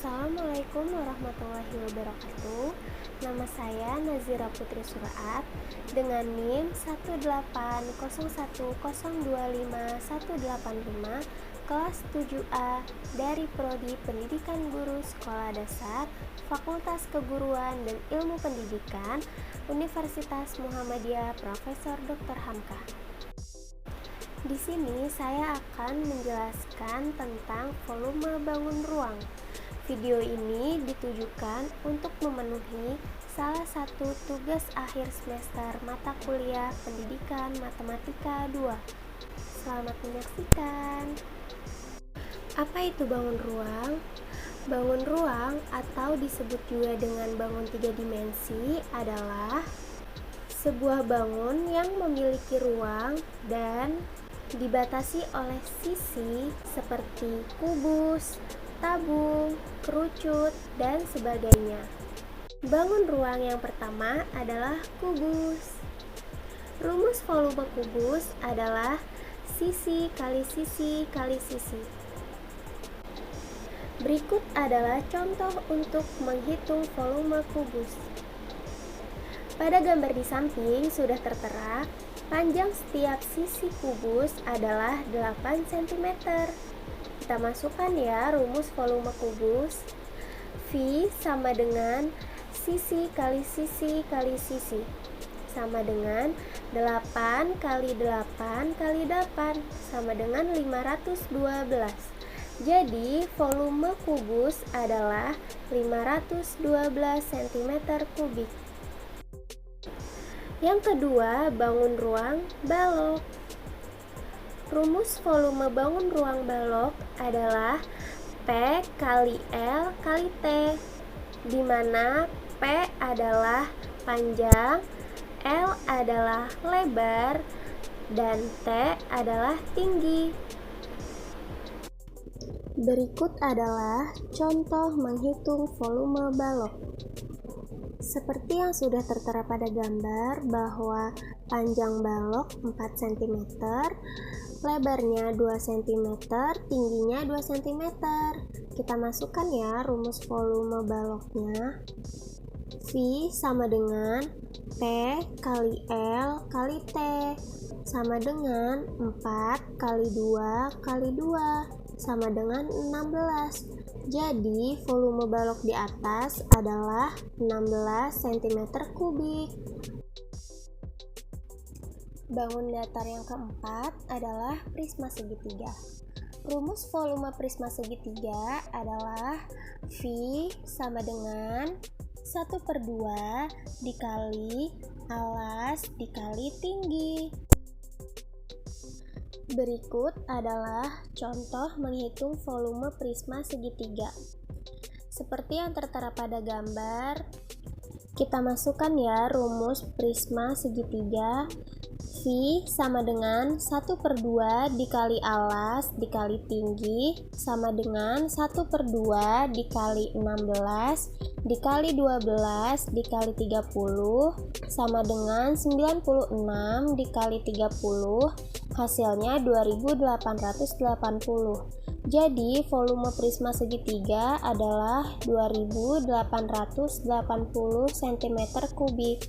Assalamualaikum warahmatullahi wabarakatuh. Nama saya Nazira Putri Suraat dengan NIM 18010258185 kelas 7A dari Prodi Pendidikan Guru Sekolah Dasar Fakultas Keguruan dan Ilmu Pendidikan Universitas Muhammadiyah Profesor Dr. Hamka. Di sini saya akan menjelaskan tentang volume bangun ruang. Video ini ditujukan untuk memenuhi salah satu tugas akhir semester mata kuliah Pendidikan Matematika 2. Selamat menyaksikan. Apa itu bangun ruang? Bangun ruang atau disebut juga dengan bangun 3 dimensi adalah sebuah bangun yang memiliki ruang dan dibatasi oleh sisi seperti kubus, tabung, kerucut, dan sebagainya. Bangun ruang yang pertama adalah kubus. Rumus volume kubus adalah sisi kali sisi kali sisi. Berikut adalah contoh untuk menghitung volume kubus. Pada gambar di samping sudah tertera panjang setiap sisi kubus adalah 8 cm. Kita masukkan ya rumus volume kubus. V sama dengan sisi kali sisi kali sisi, sama dengan 8 kali 8 kali 8, sama dengan 512. Jadi volume kubus adalah 512 cm3. Yang kedua, bangun ruang balok. Rumus volume bangun ruang balok adalah P kali L kali T, di mana P adalah panjang, L adalah lebar, dan T adalah tinggi. Berikut adalah contoh menghitung volume balok. Seperti yang sudah tertera pada gambar bahwa panjang balok 4 cm, lebarnya 2 cm, tingginya 2 cm. Kita masukkan ya rumus volume baloknya. V sama dengan P kali L kali T, sama dengan 4 kali 2 kali 2, sama dengan 16. Jadi volume balok di atas adalah 16 cm3. Bangun datar yang keempat adalah prisma segitiga. Rumus volume prisma segitiga adalah V sama dengan 1/2 dikali alas dikali tinggi. Berikut adalah contoh menghitung volume prisma segitiga. Seperti yang tertera pada gambar, kita masukkan ya rumus prisma segitiga. V sama dengan 1/2 dikali alas dikali tinggi, sama dengan 1/2 dikali 16 dikali 12 dikali 30, sama dengan 96 dikali 30, hasilnya 2880. Jadi volume prisma segitiga adalah 2880 cm3.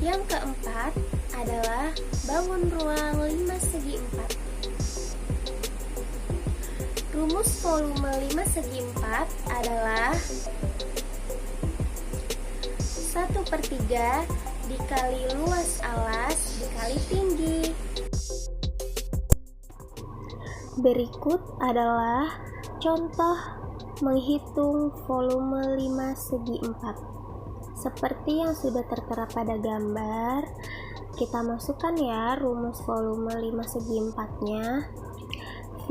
Yang keempat adalah bangun ruang 5 segi 4. Rumus volume 5 segi 4 adalah 1/3 dikali luas alas dikali tinggi. Berikut adalah contoh menghitung volume 5 segi 4. Seperti yang sudah tertera pada gambar, kita masukkan ya rumus volume 5 segi 4-nya. V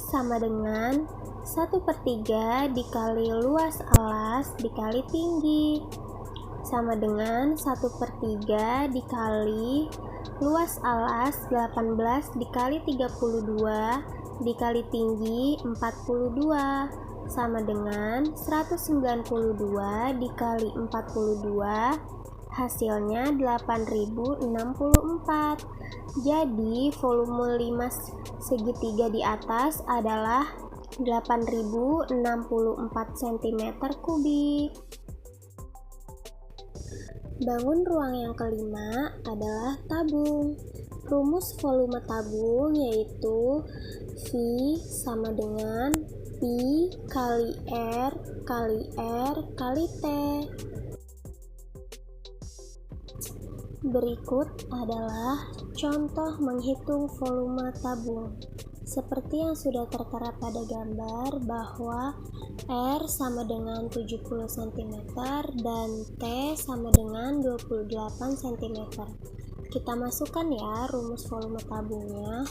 sama dengan 1/3 dikali luas alas dikali tinggi, sama dengan 1/3 dikali luas alas 18 dikali 32 dikali tinggi 42, sama dengan 192 dikali 42, hasilnya 8064. Jadi volume 5 segitiga di atas adalah 8.064 cm kubik. Bangun ruang yang kelima adalah tabung. Rumus volume tabung yaitu V sama dengan Pi kali R kali R kali T. Berikut adalah contoh menghitung volume tabung. Seperti yang sudah tertera pada gambar bahwa R sama dengan 70 cm dan T sama dengan 28 cm. Kita masukkan ya rumus volume tabungnya.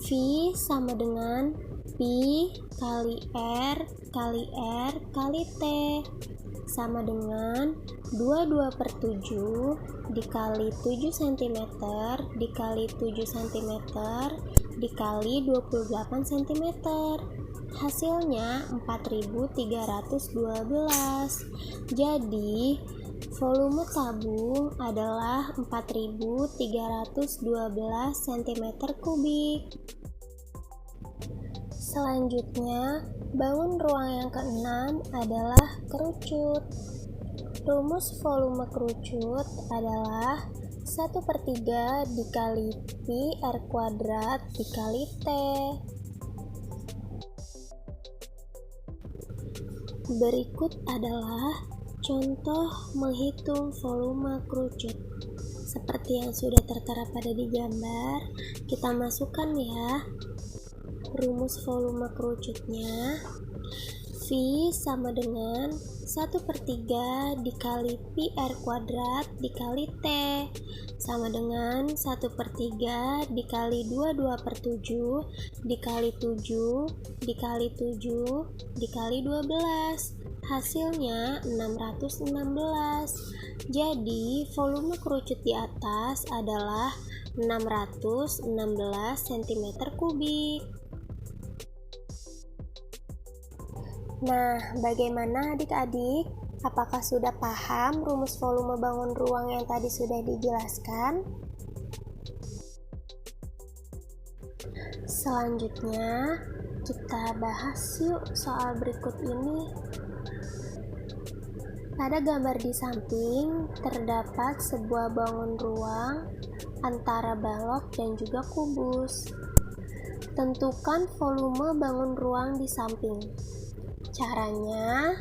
V sama dengan Pi kali R kali R kali T sama dengan 22/7 dikali 7 cm dikali 7 cm dikali 28 cm. Hasilnya 4.312. Jadi volume tabung adalah 4.312 cm kubik. Selanjutnya, bangun ruang yang keenam adalah kerucut. Rumus volume kerucut adalah 1/3 dikali Pi R kuadrat dikali T. Berikut adalah contoh menghitung volume kerucut. Seperti yang sudah tertera pada di gambar, kita masukkan ya rumus volume kerucutnya. V sama dengan 1/3 dikali Pi R kuadrat dikali T sama dengan 1/3 dikali 22/7 dikali 7 dikali 7 dikali 12. Hasilnya 616. Jadi volume kerucut di atas adalah 616 cm kubik. Nah, bagaimana adik-adik? Apakah sudah paham rumus volume bangun ruang yang tadi sudah dijelaskan? Selanjutnya, kita bahas yuk soal berikut ini. Pada gambar di samping, terdapat sebuah bangun ruang antara balok dan juga kubus. Tentukan volume bangun ruang di samping. Caranya,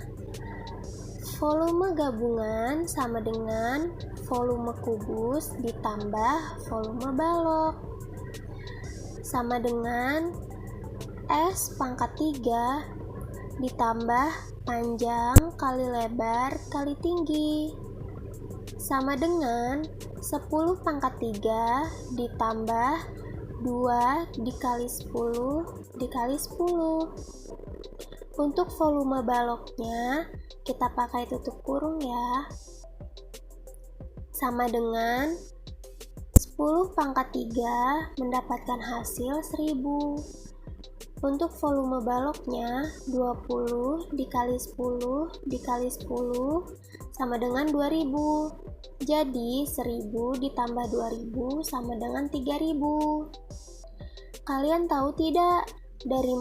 volume gabungan sama dengan volume kubus ditambah volume balok sama dengan S pangkat 3 ditambah panjang kali lebar kali tinggi sama dengan 10 pangkat 3 ditambah 2 dikali 10 dikali 10. Untuk volume baloknya, kita pakai tutup kurung ya. Sama dengan 10 pangkat 3 mendapatkan hasil 1000. Untuk volume baloknya, 20 dikali 10 dikali 10 sama dengan 2000. Jadi 1000 ditambah 2000 sama dengan 3000. Kalian tahu tidak dari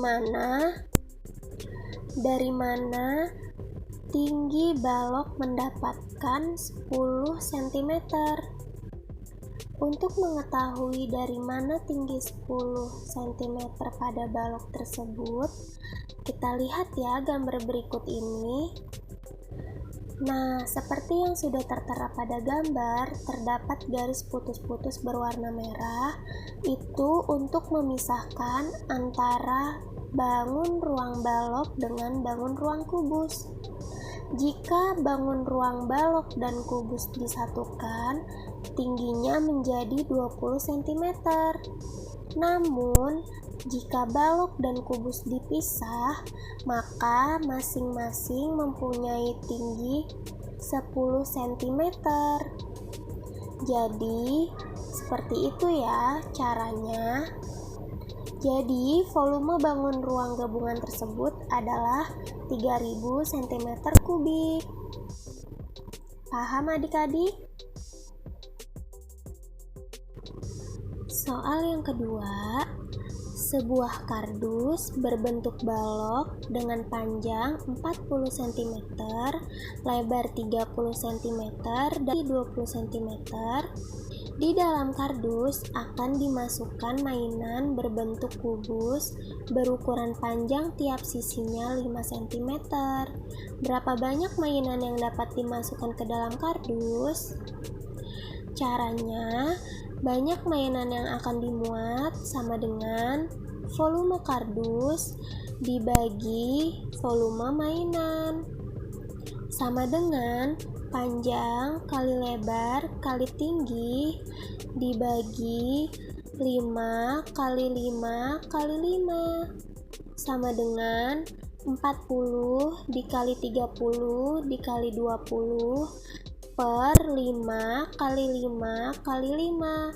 mana tinggi balok mendapatkan 10 cm? Untuk mengetahui dari mana tinggi 10 cm pada balok tersebut, kita lihat ya gambar berikut ini. Nah, seperti yang sudah tertera pada gambar, terdapat garis putus-putus berwarna merah. Itu untuk memisahkan antara bangun ruang balok dengan bangun ruang kubus. Jika bangun ruang balok dan kubus disatukan, tingginya menjadi 20 cm. Namun, jika balok dan kubus dipisah, maka masing-masing mempunyai tinggi 10 cm. Jadi, seperti itu ya caranya. Jadi, volume bangun ruang gabungan tersebut adalah 3000 cm kubik. Paham adik-adik? Soal yang kedua, Sebuah kardus berbentuk balok dengan panjang 40 cm, lebar 30 cm, dan 20 cm. Di dalam kardus akan dimasukkan mainan berbentuk kubus berukuran panjang tiap sisinya 5 cm. Berapa banyak mainan yang dapat dimasukkan ke dalam kardus? Caranya, banyak mainan yang akan dimuat sama dengan volume kardus dibagi volume mainan, sama dengan panjang kali lebar kali tinggi dibagi 5 kali 5 kali 5, sama dengan 40 dikali 30 dikali 20 per 5 kali 5 kali 5,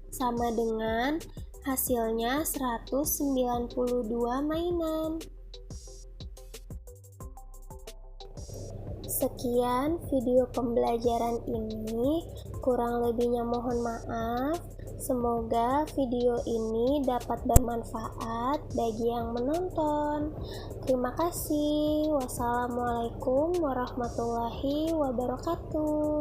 sama dengan hasilnya 192 mainan. Sekian video pembelajaran ini, kurang lebihnya mohon maaf. Semoga video ini dapat bermanfaat bagi yang menonton. Terima kasih. Wassalamualaikum warahmatullahi wabarakatuh.